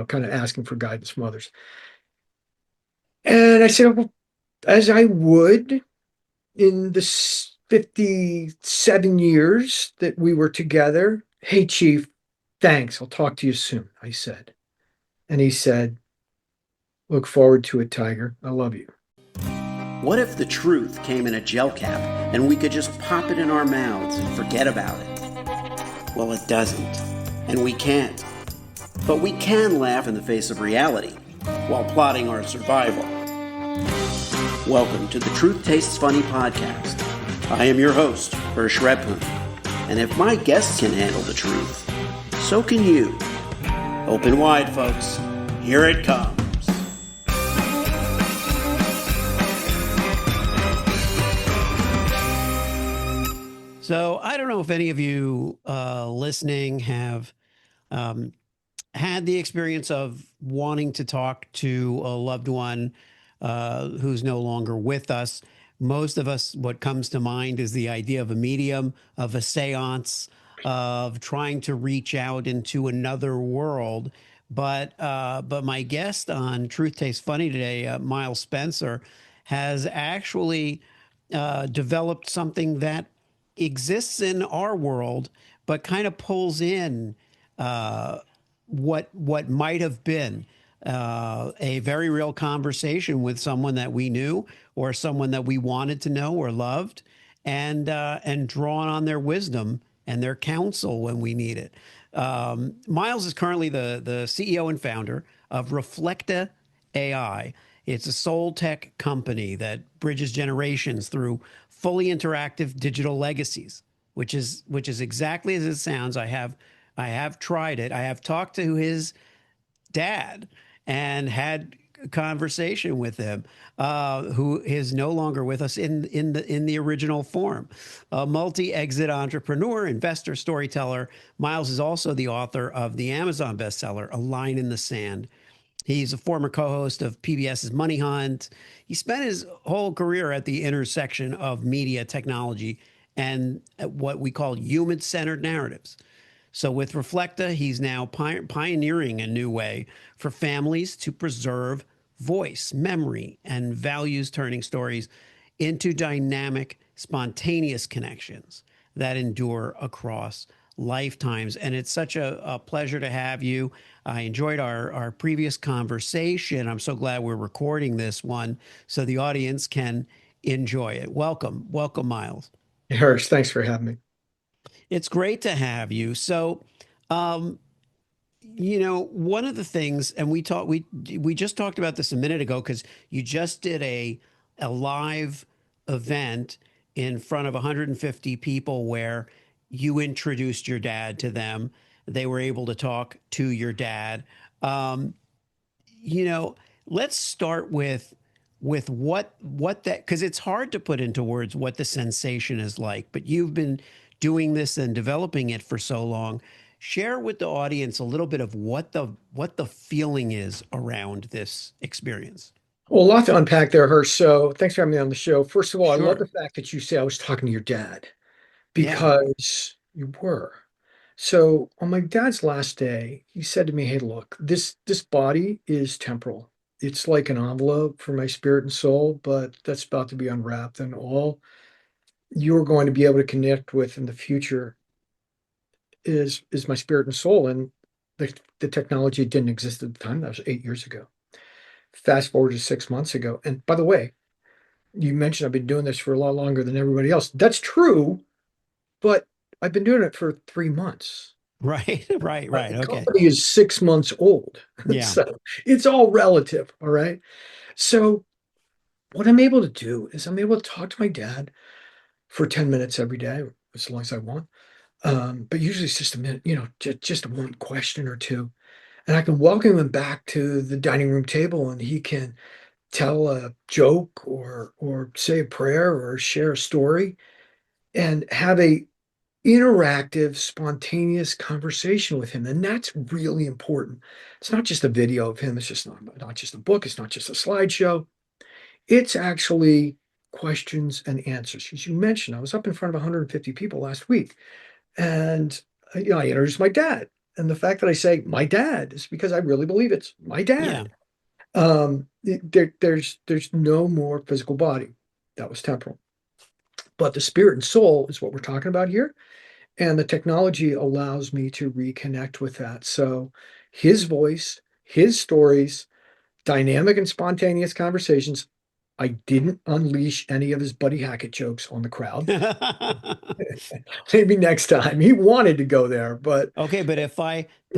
kind of asking for guidance from others. And I said, well, as I would in the 57 years that we were together, hey, Chief, thanks. I'll talk to you soon, I said. And he said, look forward to it, Tiger. I love you. What if the truth came in a gel cap and we could just pop it in our mouths and forget about it? Well, it doesn't. And we can't. But we can laugh in the face of reality while plotting our survival. Welcome to the Truth Tastes Funny podcast. I am your host, Hersh Rephun. And if my guests can handle the truth, so can you. Open wide, folks. Here it comes. So I don't know if any of you listening have had the experience of wanting to talk to a loved one who's no longer with us. Most of us, what comes to mind is the idea of a medium, of a seance, of trying to reach out into another world. But my guest on Truth Tastes Funny today, Miles Spencer, has actually developed something that exists in our world, but kind of pulls in what might have been a very real conversation with someone that we knew or someone that we wanted to know or loved, and drawn on their wisdom and their counsel when we need it. Miles is currently the CEO and founder of Reflecta AI. It's a soul tech company that bridges generations through fully interactive digital legacies, which is exactly as it sounds. I have tried it. I have talked to his dad and had a conversation with him, who is no longer with us in the original form. A multi-exit entrepreneur, investor, storyteller, Miles is also the author of the Amazon bestseller, A Line in the Sand. He's a former co-host of PBS's Money Hunt. He spent his whole career at the intersection of media, technology, and what we call human-centered narratives. So with Reflecta, he's now pioneering a new way for families to preserve voice, memory, and values, turning stories into dynamic, spontaneous connections that endure across lifetimes. And it's such a pleasure to have you. I enjoyed our previous conversation. I'm so glad we're recording this one so the audience can enjoy it. Welcome, Miles. Harris, thanks for having me. It's great to have you. So, um, one of the things, and we just talked about this a minute ago because you just did a live event in front of 150 people where you introduced your dad to them. They were able to talk to your dad. Um, you know, let's start with what that, because it's hard to put into words what the sensation is like, but you've been doing this and developing it for so long. Share with the audience a little bit of what the feeling is around this experience. Well, a lot to unpack there, Hirsch. So thanks for having me on the show. First of all, I love the Sure. fact that you say I was talking to your dad Yeah. because you were. So on my dad's last day, he said to me, "Hey, look, this body is temporal. It's like an envelope for my spirit and soul, but that's about to be unwrapped, and all you're going to be able to connect with in the future is my spirit and soul." And the technology didn't exist at the time. That was 8 years ago. Fast forward to 6 months ago. And by the way, you mentioned I've been doing this for a lot longer than everybody else. That's true, but I've been doing it for 3 months. Right. Right. The Okay. company is 6 months old. Yeah. So it's all relative. All right. So what I'm able to do is I'm able to talk to my dad for 10 minutes every day, as long as I want. But usually it's just a minute, just one question or two. And I can welcome him back to the dining room table and he can tell a joke or say a prayer or share a story and have a interactive, spontaneous conversation with him. And that's really important. It's not just a video of him, it's just not just a book, it's not just a slideshow. It's actually questions and answers. As you mentioned, I was up in front of 150 people last week and I introduced my dad. And the fact that I say my dad is because I really believe it's my Yeah. dad. There's no more physical body. That was temporal. But the spirit and soul is what we're talking about here. And the technology allows me to reconnect with that. So his voice, his stories, dynamic and spontaneous conversations. I didn't unleash any of his Buddy Hackett jokes on the crowd. Maybe next time. He wanted to go there, but Okay, a but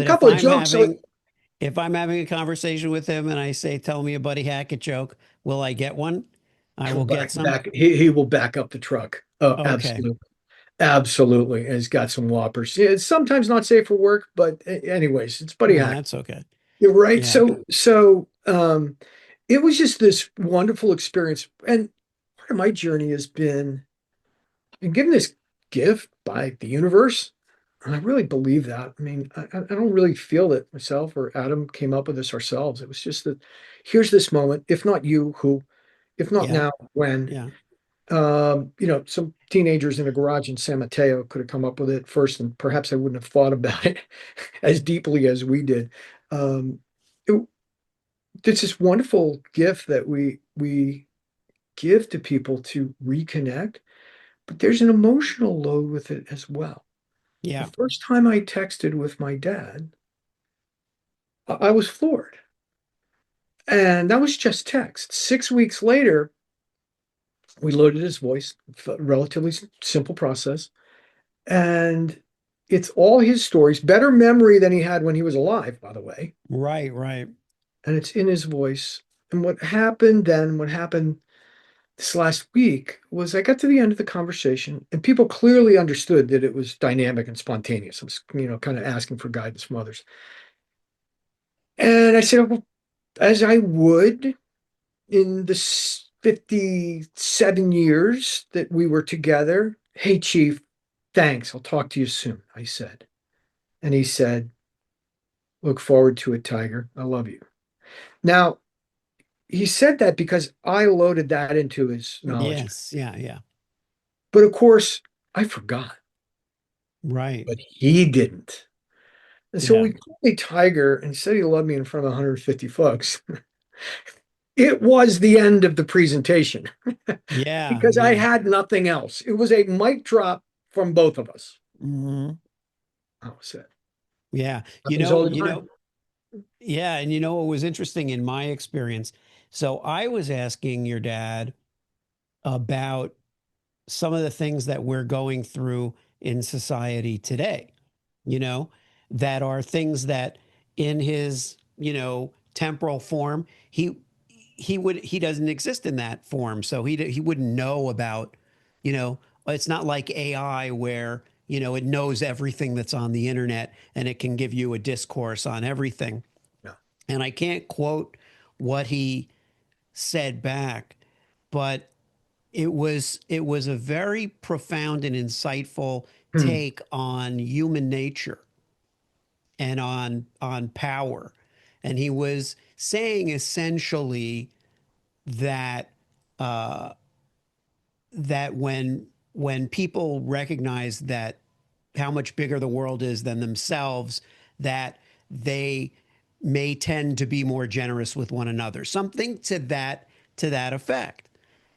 couple of jokes. So if I'm having a conversation with him and I say, "Tell me a Buddy Hackett joke," will I get one? I he'll will get some. he will back up the truck. Oh, Okay. absolutely. Absolutely. And he's got some whoppers. Yeah, it's sometimes not safe for work, but anyways, it's Buddy Well, Hack. that's okay. You're right. Yeah. So it was just this wonderful experience. And part of my journey has been given this gift by the universe. And I really believe that. I mean, I don't really feel that myself or Adam came up with this ourselves. It was just that here's this moment. If not you, who? If not Yeah. now, when? Yeah. Some teenagers in a garage in San Mateo could have come up with it first, and perhaps I wouldn't have thought about it as deeply as we did. Um, it, it's this wonderful gift that we give to people to reconnect, but there's an emotional load with it as well. The Yeah. first time I texted with my dad, I was floored. And that was just text. 6 weeks later, we loaded his voice, relatively simple process. And it's all his stories, better memory than he had when he was alive, by the way. Right. Right. And it's in his voice. And what happened this last week was I got to the end of the conversation and people clearly understood that it was dynamic and spontaneous. I was, kind of asking for guidance from others. And I said, well, as I would in the 57 years that we were together, hey, Chief, thanks. I'll talk to you soon, I said. And he said, look forward to it, Tiger. I love you. Now, he said that because I loaded that into his knowledge. Yes. Yeah. Yeah. But of course, I forgot, Right. but he didn't. And so Yeah. we called me Tiger and said he loved me in front of 150 folks. It was the end of the presentation Yeah. because I Yeah. had nothing else. It was a mic drop from both of us. Hmm. That was it. Yeah. Happens all the time. Yeah. And you know what was interesting in my experience? So I was asking your dad about some of the things that we're going through in society today, you know, that are things that in his, temporal form, he doesn't exist in that form. So he wouldn't know about, you know, it's not like AI where, it knows everything that's on the internet and it can give you a discourse on everything. No. And I can't quote what he said back, but it was a very profound and insightful Hmm. take on human nature and on power. And he was saying essentially that uh, that when people recognize that how much bigger the world is than themselves, that they may tend to be more generous with one another. Something to that effect.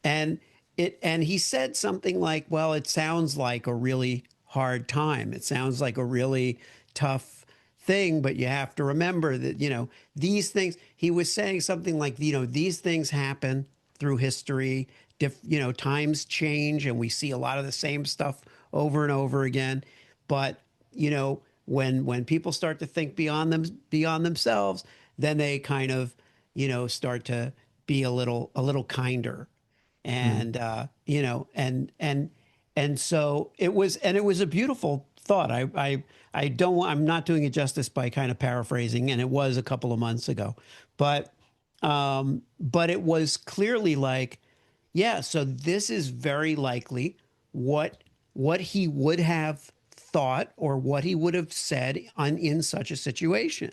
And he said something like, well, it sounds like a really hard time. It sounds like a really tough thing, but you have to remember that, these things, he was saying something like, these things happen through history. Times change and we see a lot of the same stuff over and over again. But, when people start to think beyond themselves, then they kind of, start to be a little kinder. Hmm. And and so it was a beautiful thought. I'm not doing it justice by kind of paraphrasing, and it was a couple of months ago, but it was clearly like, yeah, so this is very likely what he would have thought or what he would have said in such a situation,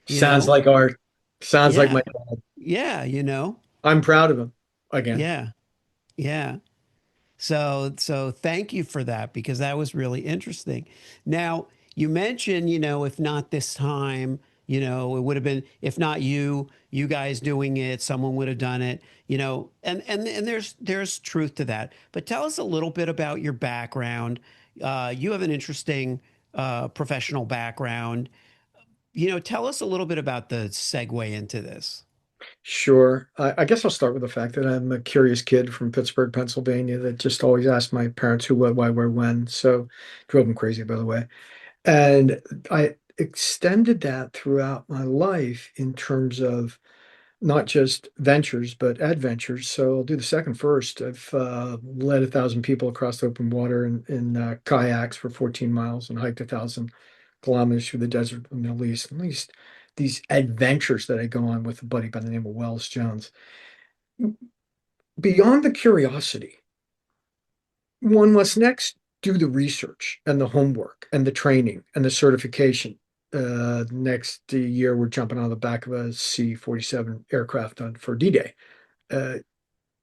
you Sounds know? like art. Sounds like Yeah. my dad. Yeah. I'm proud of him again. Yeah. Yeah. So thank you for that because that was really interesting. Now, you mentioned, if not this time, it would have been, if not you, you guys doing it, someone would have done it, and there's truth to that. But tell us a little bit about your background. You have an interesting professional background. Tell us a little bit about the segue into this. Sure. I guess I'll start with the fact that I'm a curious kid from Pittsburgh, Pennsylvania, that just always asked my parents who, what, why, where, when. So drove them crazy, by the way. And I extended that throughout my life in terms of not just ventures, but adventures. So I'll do the second first. I've led 1,000 people across open water in kayaks for 14 miles and hiked 1,000 kilometers through the desert of the Middle East. At least these adventures that I go on with a buddy by the name of Wells Jones. Beyond the curiosity, one must next do the research and the homework and the training and the certification. Next year, we're jumping on the back of a C-47 aircraft for D-Day. Uh,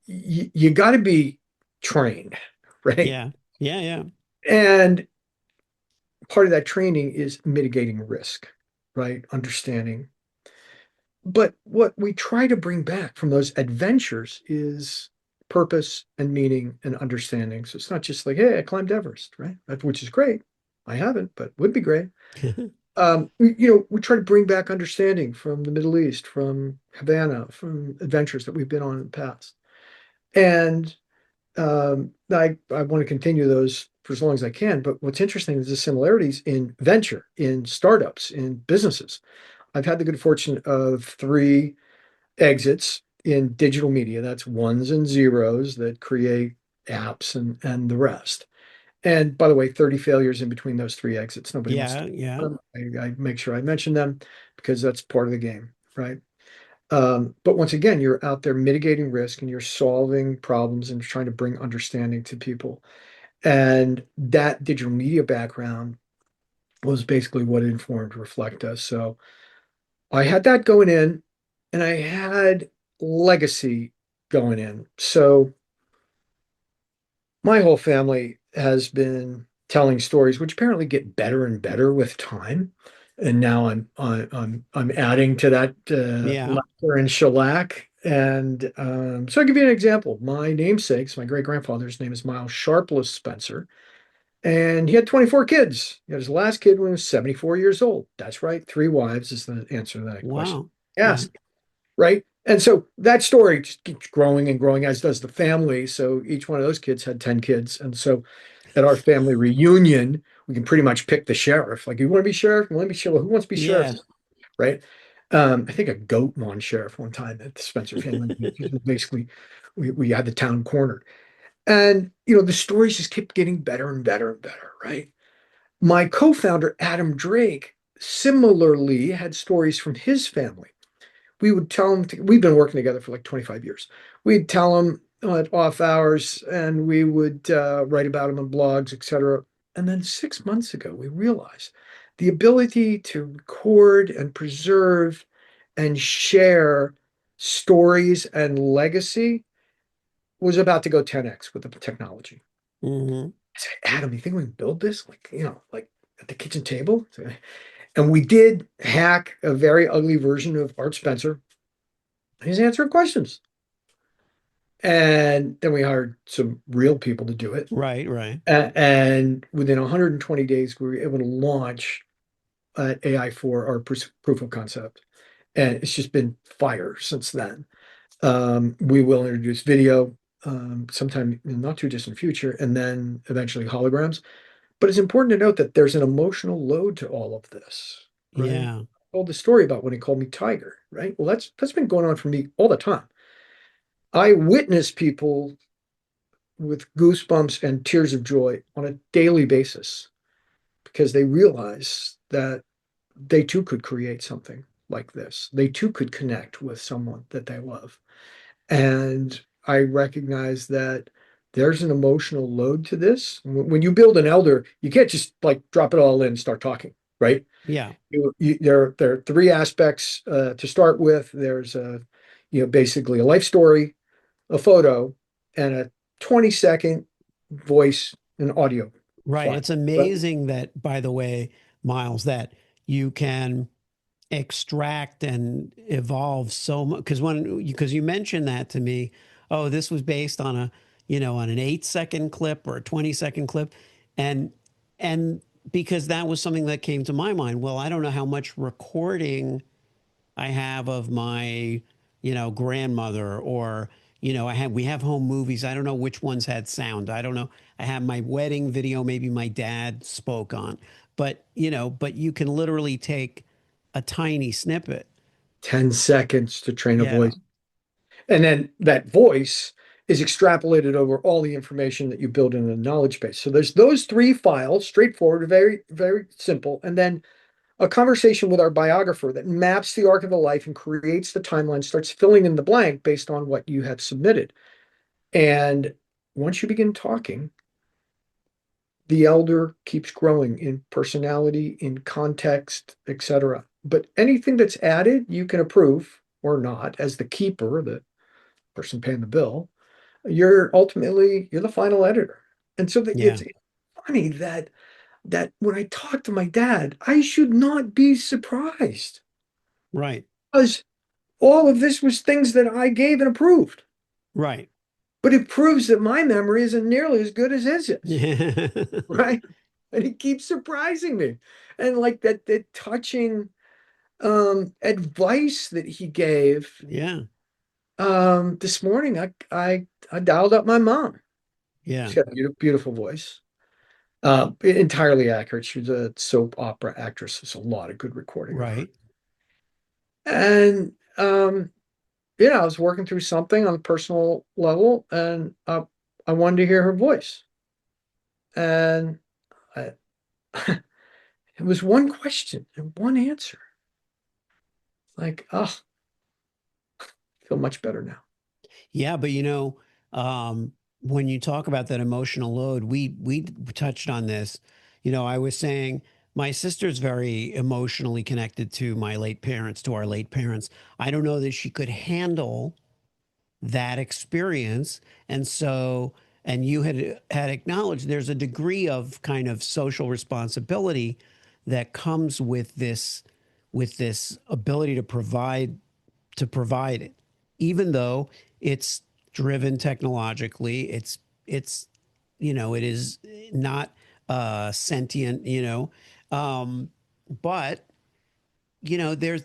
you got to be trained, right? Yeah, yeah, yeah, And part of that training is mitigating risk, right? Understanding. But what we try to bring back from those adventures is purpose and meaning and understanding. So it's not just like, hey, I climbed Everest, right? Which is great. I haven't, but would be great. We try to bring back understanding from the Middle East, from Havana, from adventures that we've been on in the past. And I want to continue those for as long as I can. But what's interesting is the similarities in venture, in startups, in businesses. I've had the good fortune of three exits in digital media. That's ones and zeros that create apps and the rest. And by the way, 30 failures in between those three exits. Nobody wants to yeah, yeah, them. I make sure I mention them because that's part of the game, right? But once again, you're out there mitigating risk and you're solving problems and trying to bring understanding to people. And that digital media background was basically what informed Reflecta. So I had that going in, and I had legacy going in. So my whole family has been telling stories, which apparently get better and better with time. And now I'm adding to that yeah. laughter and shellac. And so I'll give you an example. My namesake's my great grandfather's name is Miles Sharpless Spencer, and he had 24 kids. He had his last kid when he was 74 years old. That's right, three wives is the answer to that question. Wow. Yeah. Yes, right? And so that story just keeps growing and growing, as does the family. So each one of those kids had 10 kids. And so at our family reunion, we can pretty much pick the sheriff. Like, you want to be sheriff? You want to be sheriff? Who wants to be sheriff? Yeah. Right? I think a goat won sheriff one time at the Spencer family. Basically, we had the town cornered. And, the stories just kept getting better and better and better, right? My co-founder, Adam Drake, similarly had stories from his family. We would tell him we've been working together for like 25 years. We'd tell him at off hours and we would write about him on blogs, etc. And then 6 months ago, we realized the ability to record and preserve and share stories and legacy was about to go 10x with the technology. Hmm. I said, Adam, you think we can build this? Like, like at the kitchen table? And we did hack a very ugly version of Art Spencer. He's answering questions. And then we hired some real people to do it. Right, right. And within 120 days, we were able to launch AI for our proof of concept. And it's just been fire since then. We will introduce video sometime in the not too distant future, and then eventually holograms. But it's important to note that there's an emotional load to all of this, right? Yeah. I told the story about when he called me Tiger, right? Well, that's been going on for me all the time. I witness people with goosebumps and tears of joy on a daily basis because they realize that they too could create something like this. They too could connect with someone that they love. And I recognize that there's an emotional load to this. When you build an elder, you can't just like drop it all in and start talking, right? Yeah. There are three aspects to start with. There's basically a life story, a photo, and a 20-second voice and audio Right. file. It's But amazing that, by the way, Miles, that you can extract and evolve so much. Because you mentioned that to me, oh, this was based on on an 8 second clip or a 20-second clip, and and because that was something that came to my mind. Well, I don't know how much recording I have of my, grandmother, or, we have home movies. I don't know which ones had sound. I don't know. I have my wedding video, maybe my dad spoke on, but you can literally take a tiny snippet. 10 seconds to train a Yeah. voice. And then that voice is extrapolated over all the information that you build in a knowledge base. So there's those three files, straightforward, very, very simple. And then a conversation with our biographer that maps the arc of a life and creates the timeline, starts filling in the blank based on what you have submitted. And once you begin talking, the elder keeps growing in personality, in context, etc. But anything that's added, you can approve or not as the keeper, the person paying the bill. You're the final editor. And so Yeah. it's funny that when I talk to my dad, I should not be surprised Right. because all of this was things that I gave and approved. Right. But it proves that my memory isn't nearly as good as his is, Yeah. right? And he keeps surprising me. And like that touching advice that he gave Yeah. this morning, I dialed up my mom. Yeah. She's got a beautiful voice. Entirely accurate. She was a soap opera actress. There's a lot of good recording of her. Right. And I was working through something on a personal level, and I wanted to hear her voice. And I, it was one question and one answer. Like, oh, I feel much better now. Yeah, but when you talk about that emotional load, we touched on this. I was saying my sister's very emotionally connected to my late parents, to our late parents. I don't know that she could handle that experience, and so and you had acknowledged there's a degree of kind of social responsibility that comes with this ability to provide it, even though it's driven technologically. It's it is not sentient, um, but there's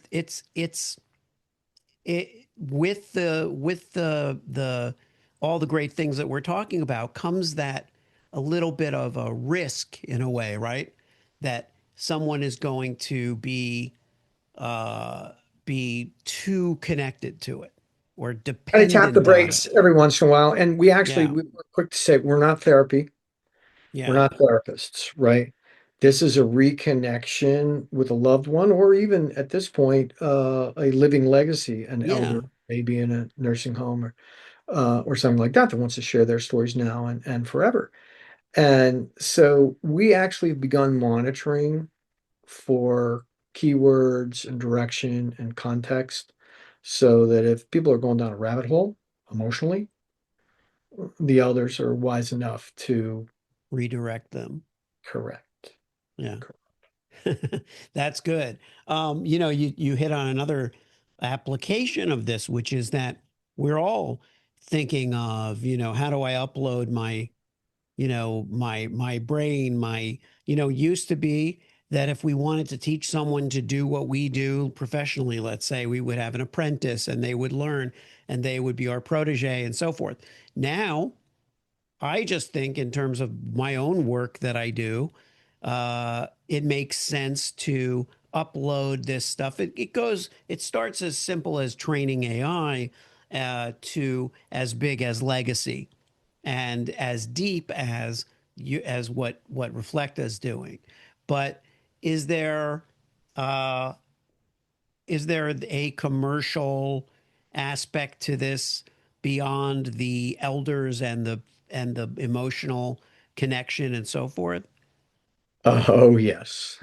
with the all the great things that we're talking about comes that a little bit of a risk in a way, right? That someone is going to uh, be too connected to it or I tap the dependent on it. brakes every once in a while. And Yeah, we're quick to say we're not therapy. We're yeah, not therapists, right? This is a reconnection with a loved one, or even at this point, a living legacy, an yeah. elder, maybe in a nursing home or something like that wants to share their stories now and forever. And so we actually have begun monitoring for keywords and direction and context so that if people are going down a rabbit hole emotionally, the elders are wise enough to Redirect them. correct. Yeah. That's good. You hit on another application of this, which is that we're all thinking of, how do I upload my brain, used to be that if we wanted to teach someone to do what we do professionally, let's say, we would have an apprentice and they would learn and they would be our protege and so forth. Now, I just think in terms of my own work that I do, it makes sense to upload this stuff. It starts as simple as training AI, to as big as legacy and as deep as what Reflecta is doing. But is there uh, is there a commercial aspect to this beyond the elders and the emotional connection and so forth? Oh, yes.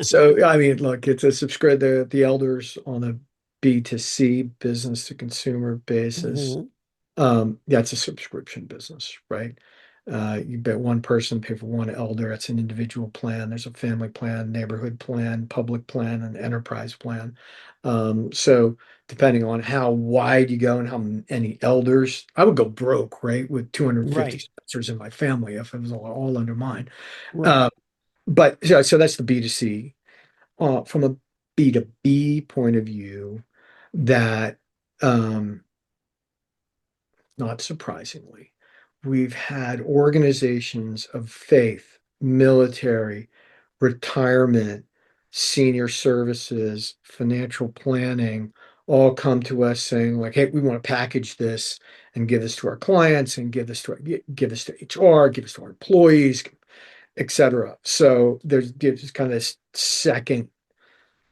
So, I mean, look, it's a subscribe the elders on a B2C business to consumer basis. Mhm. That's a subscription business, right? You bet one person pay for one elder. That's an individual plan. There's a family plan, neighborhood plan, public plan, and enterprise plan. So depending on how wide you go and how many elders, I would go broke, right, with 250 Right. sponsors in my family if it was all under mine. Right. Uh, but that's the B2C. From a B2B point of view, that not surprisingly, we've had organizations of faith, military, retirement, senior services, financial planning all come to us saying like, hey, we want to package this and give this to our clients and give this to HR, give this to our employees, etc. So there's kind of this second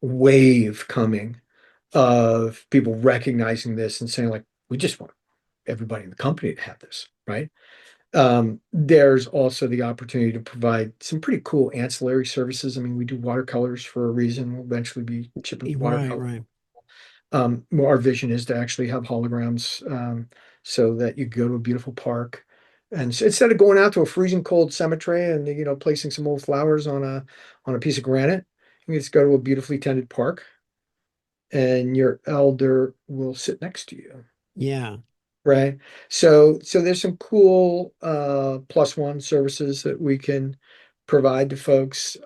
wave coming of people recognizing this and saying like, we just want everybody in the company to have this, right? There's also the opportunity to provide some pretty cool ancillary services. I mean, we do watercolors for a reason. We'll eventually be shipping Right. watercolor. Right. Well, our vision is to actually have holograms so that you go to a beautiful park. And so instead of going out to a freezing cold cemetery and placing some old flowers on a piece of granite, you can just go to a beautifully tended park and your elder will sit next to you. Yeah. Right. So there's some cool plus one services that we can provide to folks.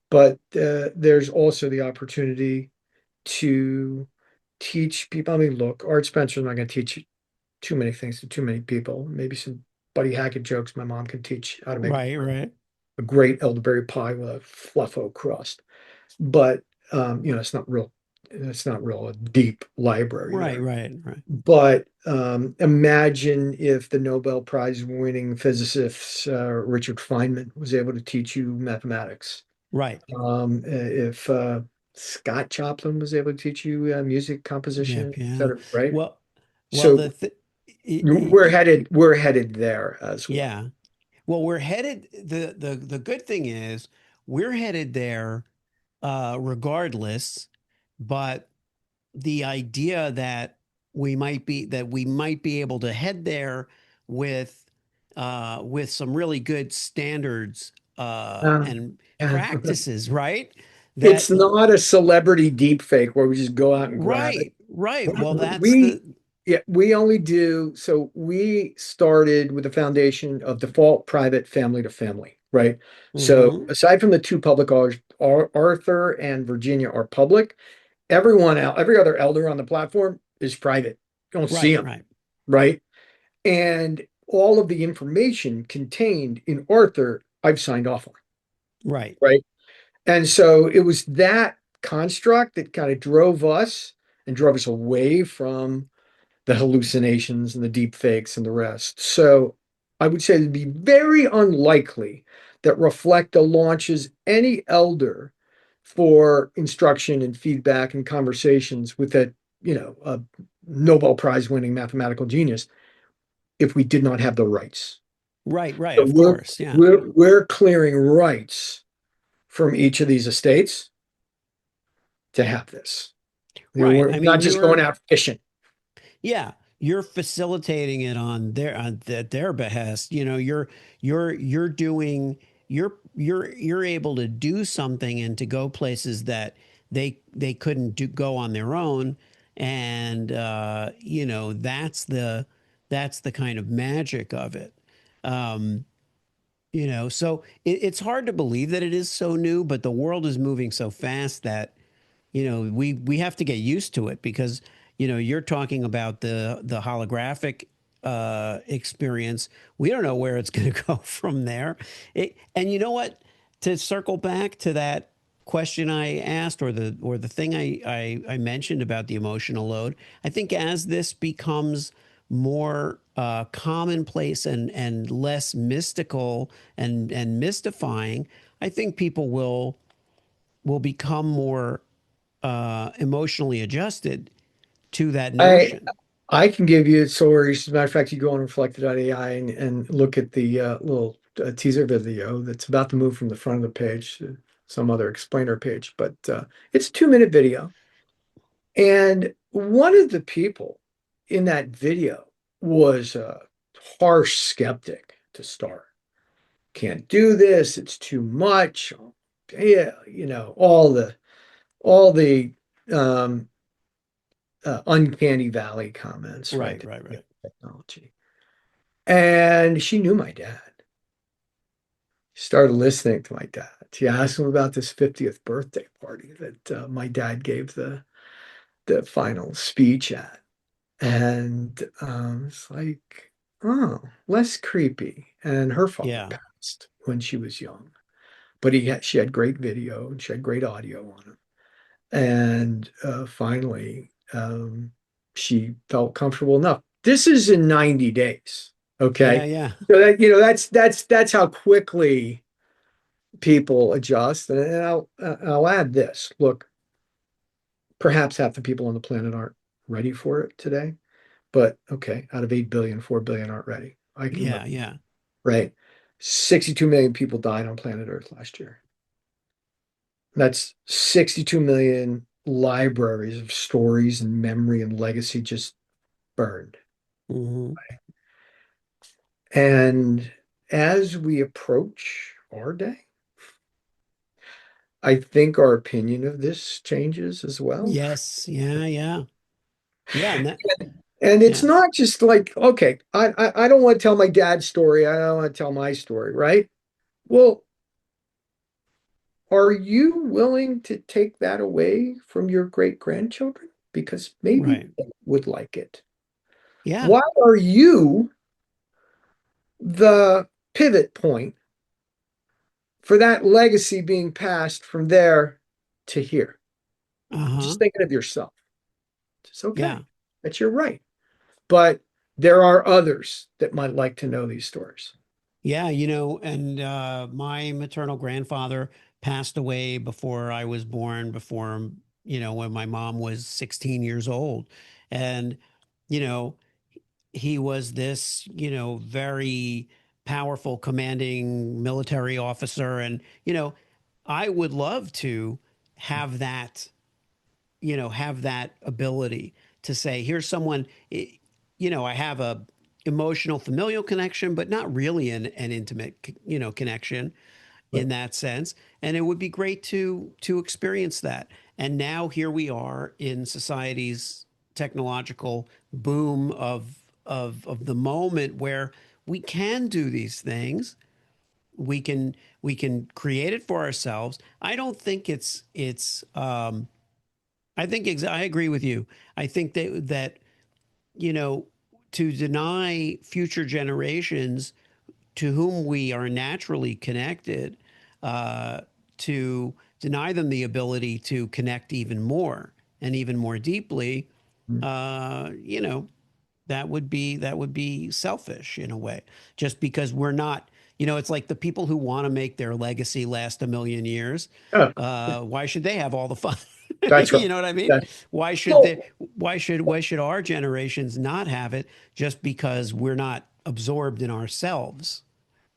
But there's also the opportunity to teach people. I mean, look, Art Spencer's not going to teach too many things to too many people. Maybe some Buddy Hackett jokes my mom can teach how to make Right. Right. a great elderberry pie with a fluffo crust. But it's not real a deep library Right. there. Right. Right. But imagine if the Nobel Prize winning physicist Richard Feynman was able to teach you mathematics. Right. If Scott Joplin was able to teach you music Yeah. composition, et Piano. cetera, right? Well, well, So we're headed there as well. yeah. Well, we're headed. The good thing is we're headed there, regardless. But the idea that we might be able to head there with some really good standards Uh, and yeah. practices, right? It's That not a celebrity deep fake where we just go out and grab it. right, right. Well, that's We the yeah, we only do so we started with the foundation of default private family to family, right? So hmm aside from the two public Arthur and Virginia are public, every other elder on the platform is private. You don't see right, them, right, right? And all of the information contained in Arthur, I've signed off on, right, right? And so it was that construct that kind of drove us away from the hallucinations and the deep fakes and the rest. So I would say it'd be very unlikely that Reflecta launches any elder for instruction and feedback and conversations with a Nobel Prize winning mathematical genius if we did not have the rights. right, right. So Of course, yeah, we're clearing rights from each of these estates to have this. right. We're I not mean, just going out fishing. yeah, you're facilitating it on their behest. You know, you're doing you're able to do something and to go places that they couldn't go on their own, and that's the kind of magic of it. Um, so it's hard to believe that it is so new, but the world is moving so fast that we have to get used to it because you're talking about the holographic experience. We don't know where it's going to go from there. And you know what? To circle back to that question I asked, or the thing I mentioned about the emotional load, I think as this becomes more commonplace and less mystical and mystifying, I think people will become more emotionally adjusted to that I notion. I can give you stories. As a matter of fact, you go on Reflecta AI and look at the little teaser video that's about to move from the front of the page to some other explainer page. But it's a 2-minute video. And one of the people in that video was a harsh skeptic. to start. Can't do this. It's too much. Yeah, all the um, uncanny valley comments, Right, right? right, right. Technology. And she knew my dad. She started listening to my dad. She asked him about this 50th birthday party that my dad gave the final speech at. And it's like, oh, less creepy. And her father Yeah. passed when she was young, but she had great video and she had great audio on him. And finally, she felt comfortable enough. This is in 90 days. Yeah, Okay. yeah. So that's how quickly people adjust. And I'll add this. Look, perhaps half the people on the planet aren't ready for it today. But okay, out of 8 billion, 4 billion aren't ready. I can live, Yeah, yeah. right? 62 million people died on planet Earth last year. That's 62 million libraries of stories and memory and legacy just burned. Hmm. And as we approach our day, I think our opinion of this changes as well. Yes. Yeah, yeah. Yeah, and that, And it's yeah. not just like, okay, I don't want to tell my dad's story. I don't want to tell my story, right? Well, are you willing to take that away from your great grandchildren? Because maybe Right. they would like it. Yeah. Why are you the pivot point for that legacy being passed from there to here? Uh-huh. Just thinking of yourself. It's Yeah. okay. That's your right. But there are others that might like to know these stories. Yeah, and my maternal grandfather passed away before I was born, before, when my mom was 16 years old. And, you know, he was this, very powerful, commanding military officer. And, I would love to have that, have that ability to say, here's someone, I have a emotional familial connection, but not really an intimate, connection Right. in that sense. And it would be great to experience that. And now here we are in society's technological boom of the moment where we can do these things. We can create it for ourselves. I don't think it's I think I agree with you. I think that you know to deny future generations to whom we are naturally connected, uh, to deny them the ability to connect even more and even more deeply, Mm. you know, that would be selfish in a way, just because we're not. It's like the people who want to make their legacy last a million years. Oh, Why should they have all the fun? that's right. You know what I mean? That, Why should well, they? Why should our generations not have it just because we're not absorbed in ourselves?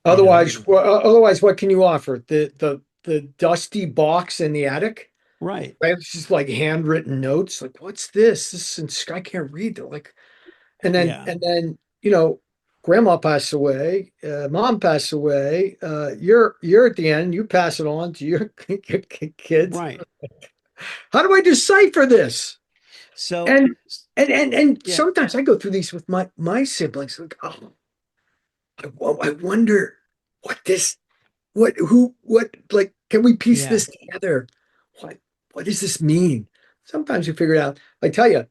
You know? otherwise, what can you offer? The dusty box in the attic? Right. Right? It's just like handwritten notes. Like, what's this? I can't read. They're like, and then Yeah. and then grandma passed away, mom passed away. You're at the end. You pass it on to your kids. Right. How do I decipher this? So, And and yeah. sometimes I go through these with my siblings. Like, oh, I wonder what this, what, like, can we piece Yeah. this together? What, what does this mean? Sometimes you figure it out. I tell you,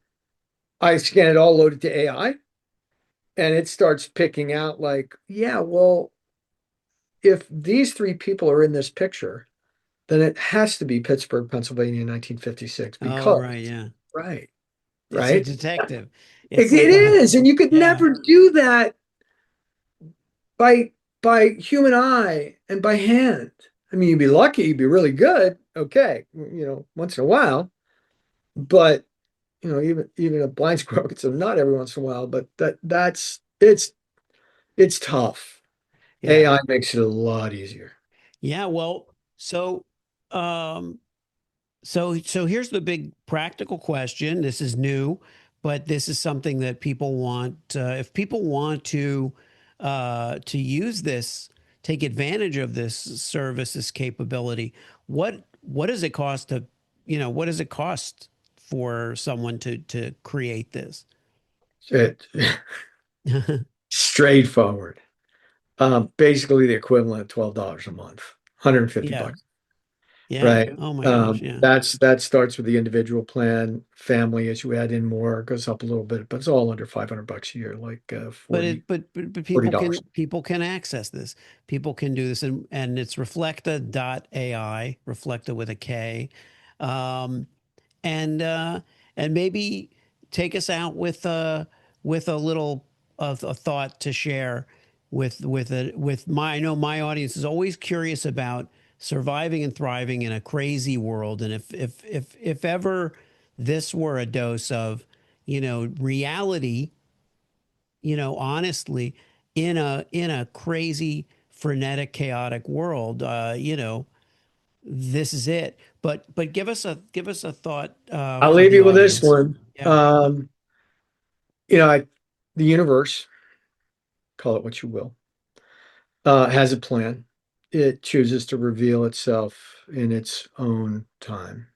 I scan it all loaded to AI and it starts picking out like, yeah, well, if these three people are in this picture, then it has to be Pittsburgh, Pennsylvania, in 1956 Oh, because, right. Yeah. right, It's a right. detective. It It's like a, is, and you could yeah. never do that by human eye and by hand. I mean, you'd be lucky, you'd be really good, okay, once in a while, but even a blind squirrel gets a nut every once in a while. But that's it's tough. Yeah. AI makes it a lot easier. Yeah. Well, so, um, so here's the big practical question. This is new, but this is something that people want. If people want to to use this, take advantage of this service, this capability, what does it cost to, what does it cost for someone to create this? It straightforward. Basically the equivalent of $12 a month, 150 Yeah. bucks, Yeah. right? Oh my gosh. Yeah. That starts with the individual plan. Family, as you add in more, goes up a little bit, but it's all under 500 bucks a year, like But 40, it, but $40. people can access this. People can do this, and it's Reflecta AI, Reflecta with a K, um, and uh, and maybe take us out with a little of a thought to share with my. I know my audience is always curious about surviving and thriving in a crazy world, and if ever this were a dose of reality, honestly, in a crazy, frenetic, chaotic world, this is it. But give us a thought I'll for leave the you with this audience. one. Yeah, You know, the universe, call it what you will, has a plan. It chooses to reveal itself in its own time.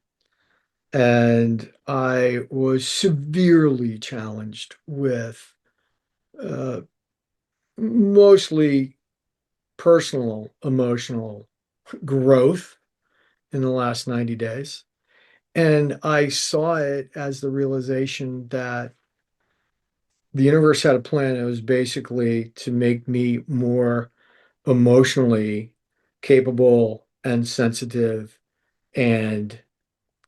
And I was severely challenged with uh, mostly personal, emotional growth in the last 90 days. And I saw it as the realization that the universe had a plan. It was basically to make me more emotionally capable and sensitive and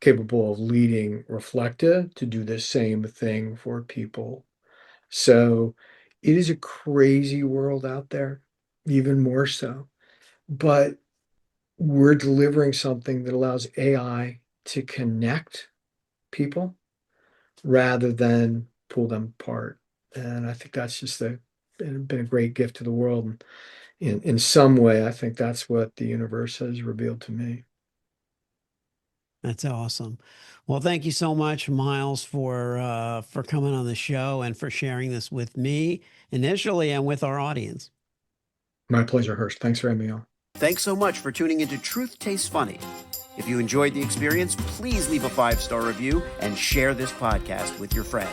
capable of leading Reflecta to do the same thing for people. So it is a crazy world out there, even more so. But we're delivering something that allows AI to connect people rather than pull them apart. And I think that's just been a great gift to the world. And in some way, I think that's what the universe has revealed to me. that's awesome. Well, thank you so much, Miles, for coming on the show and for sharing this with me initially and with our audience. My pleasure, Hirsch. Thanks for having me on. Thanks so much for tuning into Truth Tastes Funny. If you enjoyed the experience, please leave a 5-star review and share this podcast with your friends.